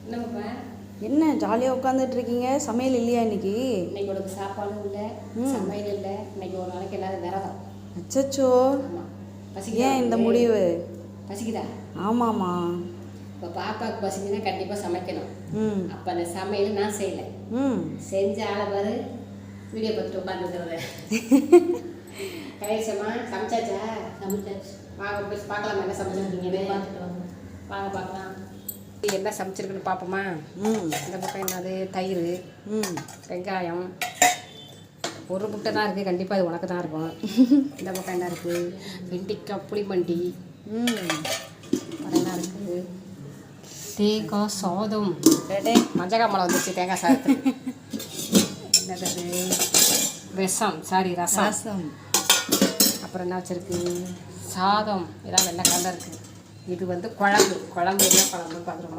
என்னப்பா என்ன ஜாலியாக உட்காந்துட்டு இருக்கீங்க? சமையல் இல்லையா இன்னைக்கு? இன்னைக்கு உனக்கு சாப்பாடும் இல்லை, சமையல் இல்லை. இன்னைக்கு ஒரு நாளைக்கு எல்லாரும் விரதம். அச்சச்சோ, பசிக்குதா? ஏன் இந்த முடிவு? பசிக்குதா? ஆமாம்மா. இப்போ பாப்பாவுக்கு பசிக்குதுன்னா கண்டிப்பாக சமைக்கணும். அப்போ அந்த சமையல் நான் செய்யலை. செஞ்ச ஆளை பாரு, வீடியோ பார்த்துட்டு உட்காந்துருக்கிறத. கயிறுச்சம்மா சமைச்சாச்சா? சமைச்சாச்சு. வாங்க போய் பார்க்கலாமா என்ன சமைச்சிருக்கீங்கன்னு? பார்த்துட்டு வாங்க. வாங்க பார்க்கலாம். என்ன சமைச்சிருக்குன்னு பார்ப்போமா? இந்த பக்கம் என்னது? தயிர், வெங்காயம், ஒரு முட்டை தான் இருக்குது. கண்டிப்பாக அது உனக்கு தான் இருக்கும். இந்த பக்கம் என்ன இருக்குது? வெண்டிக்காய் புளிமண்டி, என்ன இருக்குது? தேங்காய் சாதம். மஞ்சக்காய் மலை வந்துச்சு தேங்காய் சாதத்துக்கு. என்னது? ரசம். அப்புறம் என்ன வச்சுருக்கு? சாதம். எல்லாம் வெள்ளை கலர் இருக்குது. இது வந்து குழம்பு. என்ன குழம்பு பார்க்குறோமா?